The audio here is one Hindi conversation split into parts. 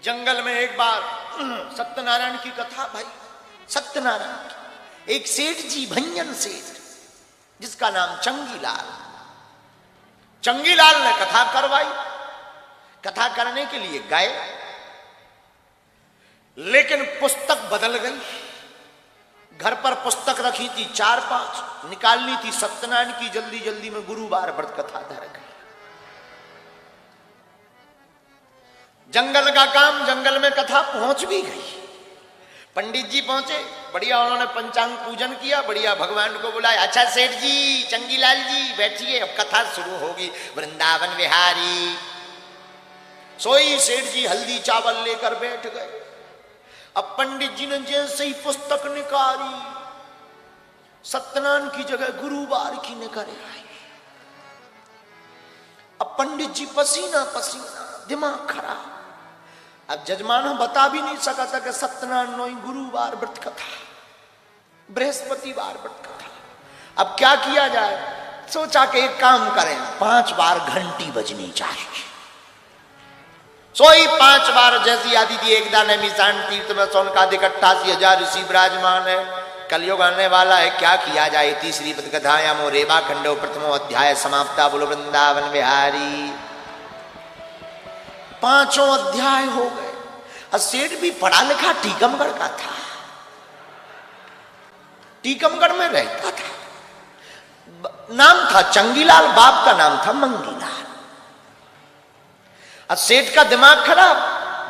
जंगल में एक बार सत्यनारायण की कथा भाई, सत्यनारायण की एक सेठ जी, भंजन सेठ, जिसका नाम चंगीलाल। चंगीलाल ने कथा करवाई। कथा करने के लिए गए, लेकिन पुस्तक बदल गई। घर पर पुस्तक रखी थी 4-5, निकालनी थी सत्यनारायण की, जल्दी जल्दी में गुरुवार व्रत कथा धर गई। जंगल का काम, जंगल में कथा पहुंच भी गई। पंडित जी पहुंचे, बढ़िया उन्होंने पंचांग पूजन किया, बढ़िया भगवान को बुलाया। अच्छा सेठ जी, चंगीलाल जी बैठिए, अब कथा शुरू होगी। वृंदावन विहारी। सोई सेठ जी हल्दी चावल लेकर बैठ गए। अब पंडित जी ने जैसे ही पुस्तक निकाली, सत्यनारायण की जगह गुरुवार की निकाली आई। अब पंडित जी पसीना पसीना, दिमाग खराब। अब जजमान बता भी नहीं सका था कि सत्यनारायण नोई गुरुवार व्रत कथा, बृहस्पतिवार व्रत कथा। अब क्या किया जाए? सोचा कि एक काम करें, 5 बार घंटी बजनी चाहिए। सोई 5 बार जैसी आदि थी। एक दाने मिशान तीर्थ में सोनका 88,000 ऋषि विराजमान है। कलयुग आने वाला है, क्या किया जाए? तीसरी पद कथाया मो रेवा खंडो प्रथमो अध्याय समाप्ता। बोलो वृंदावन विहारी। 5 अध्याय हो गए। और सेठ भी पढ़ा लिखा टीकमगढ़ का था, टीकमगढ़ में रहता था। नाम था चंगीलाल, बाप का नाम था मंगीलाल। और सेठ का दिमाग खराब।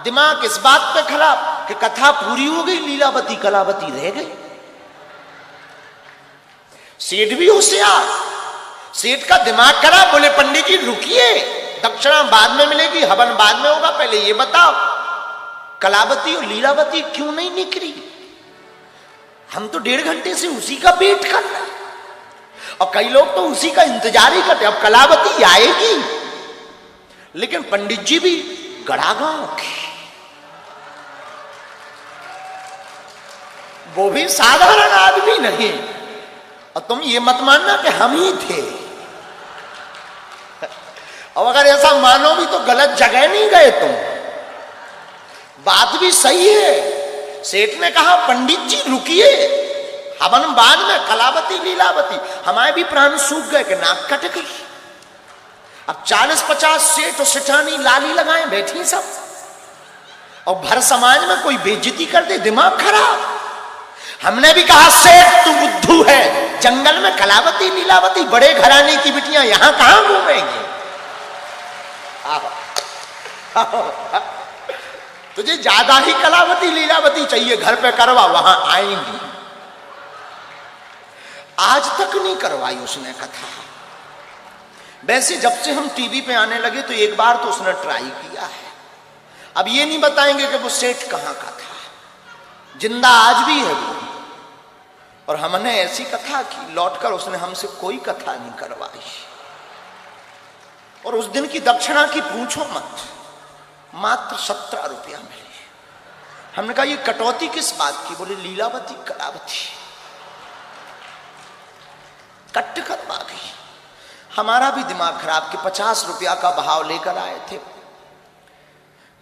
दिमाग इस बात पे खराब कि कथा पूरी हो गई, लीलावती कलावती रह गई। सेठ भी होशियार, सेठ का दिमाग खराब। बोले पंडित जी रुकिए, दक्षिणा बाद में मिलेगी, हवन बाद में होगा, पहले ये बताओ कलावती और लीलावती क्यों नहीं निकली? हम तो 1.5 घंटे से उसी का वेट कर रहे हैं, और कई लोग तो उसी का इंतजार ही करते। अब कलावती आएगी, लेकिन पंडित जी भी गड़ा गांव के, वो भी साधारण आदमी नहीं। और तुम ये मत मानना कि हम ही थे। और अगर ऐसा मानो भी तो गलत जगह नहीं गए तुम। बात भी सही है। सेठ ने कहा पंडित जी रुकिए, हवन बाद में, कलावती लीलावती। हमारे भी प्राण सूख गए कि नाक कट गई। अब 40-50 सेठ और सेठानी लाली लगाए बैठी सब, और भर समाज में कोई बेइज्जती कर दे, दिमाग खराब। हमने भी कहा सेठ तू बुद्धू है, जंगल में कलावती लीलावती, बड़े घराने की बिटियां यहां कहां घूमेंगी? तुझे ज्यादा ही कलावती लीलावती चाहिए, घर पे करवा, वहां आएंगी। आज तक नहीं करवाई उसने कथा। वैसे जब से हम टीवी पे आने लगे तो एक बार तो उसने ट्राई किया है। अब ये नहीं बताएंगे कि वो सेठ कहां का था, जिंदा आज भी है वो। और हमने ऐसी कथा की, लौटकर उसने हमसे कोई कथा नहीं करवाई। और उस दिन की दक्षिणा की पूछो मत, मात्र 17 रुपया मिली। हमने कहा ये कटौती किस बात की? बोले लीलावती कलावती कट करवा गई। हमारा भी दिमाग खराब कि 50 रुपया का भाव लेकर आए थे,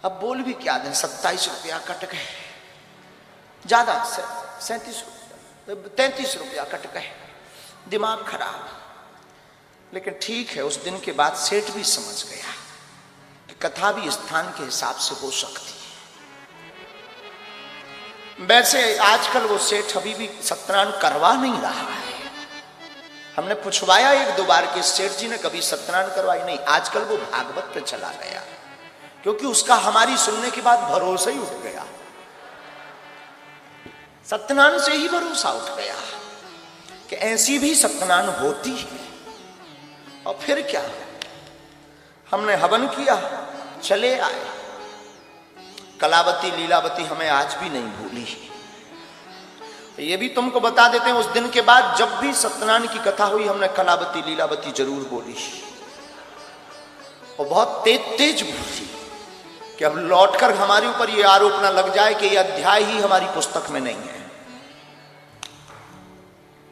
अब बोल भी क्या दें, 27 रुपया कट गए। ज्यादा 37 रुपया, 33 रुपया कट गए। दिमाग खराब। लेकिन ठीक है, उस दिन के बाद सेठ भी समझ गया कि कथा भी स्थान के हिसाब से हो सकती है। वैसे आजकल वो सेठ अभी भी सत्यनारायण करवा नहीं रहा है। हमने पूछवाया 1-2 बार कि सेठ जी ने कभी सत्यनारायण करवाई? नहीं। आजकल वो भागवत पे चला गया, क्योंकि उसका हमारी सुनने के बाद भरोसा ही उठ गया। सत्यनारायण से ही भरोसा उठ गया कि ऐसी भी सत्यनारायण होती है। और फिर क्या, हमने हवन किया, चले आए। कलावती लीलावती हमें आज भी नहीं भूली। ये भी तुमको बता देते हैं, उस दिन के बाद जब भी सत्यनारायण की कथा हुई, हमने कलावती लीलावती जरूर बोली। और बहुत तेज बोली कि अब लौटकर हमारे ऊपर ये आरोप ना लग जाए कि ये अध्याय ही हमारी पुस्तक में नहीं है।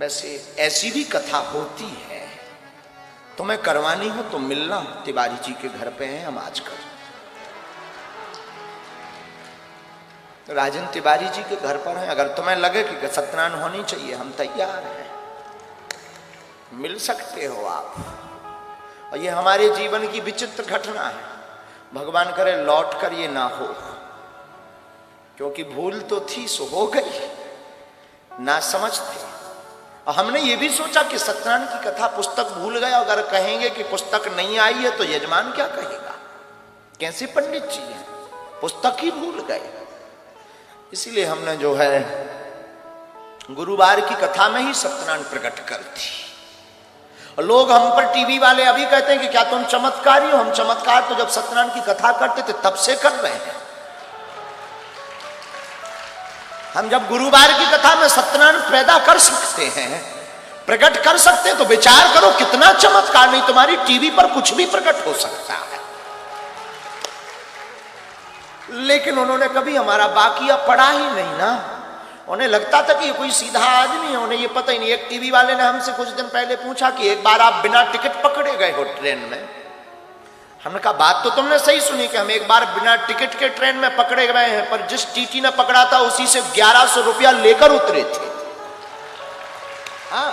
वैसे ऐसी भी कथा होती है। तुम्हें करवानी हो तो मिलना, तिवारी जी के घर पे हैं हम आजकल। राजन तिवारी जी के घर पर हैं, अगर तुम्हें लगे कि सत्यनारायण होनी चाहिए, हम तैयार हैं, मिल सकते हो आप। और ये हमारे जीवन की विचित्र घटना है, भगवान करे लौट कर ये ना हो, क्योंकि भूल तो थी सो हो गई, ना समझ थे। और हमने ये भी सोचा कि सत्यनारायण की कथा पुस्तक भूल गए, अगर कहेंगे कि पुस्तक नहीं आई है तो यजमान क्या कहेगा, कैसे पंडित जी हैं, पुस्तक ही भूल गए। इसीलिए हमने जो है गुरुवार की कथा में ही सत्यनारायण प्रकट कर दी। और लोग हम पर टीवी वाले अभी कहते हैं कि क्या तुम चमत्कारी हो। हम चमत्कार तो जब सत्यनारायण की कथा करते थे तब से कर रहे हैं। हम जब गुरुवार की कथा में सत्यनारायण पैदा कर सकते हैं, प्रकट कर सकते हैं, तो विचार करो कितना चमत्कार नहीं, तुम्हारी टीवी पर कुछ भी प्रकट हो सकता है। लेकिन उन्होंने कभी हमारा बाकिया पढ़ा ही नहीं ना, उन्हें लगता था कि ये कोई सीधा आदमी है, उन्हें ये पता ही नहीं। एक टीवी वाले ने हमसे कुछ दिन पहले पूछा कि एक बार आप बिना टिकट पकड़े गए हो ट्रेन में। हमने कहा बात तो तुमने सही सुनी कि हम एक बार बिना टिकट के ट्रेन में पकड़े गए हैं, पर जिस टीटी ने पकड़ा था उसी से 1100 रुपया लेकर उतरे थे। हाँ,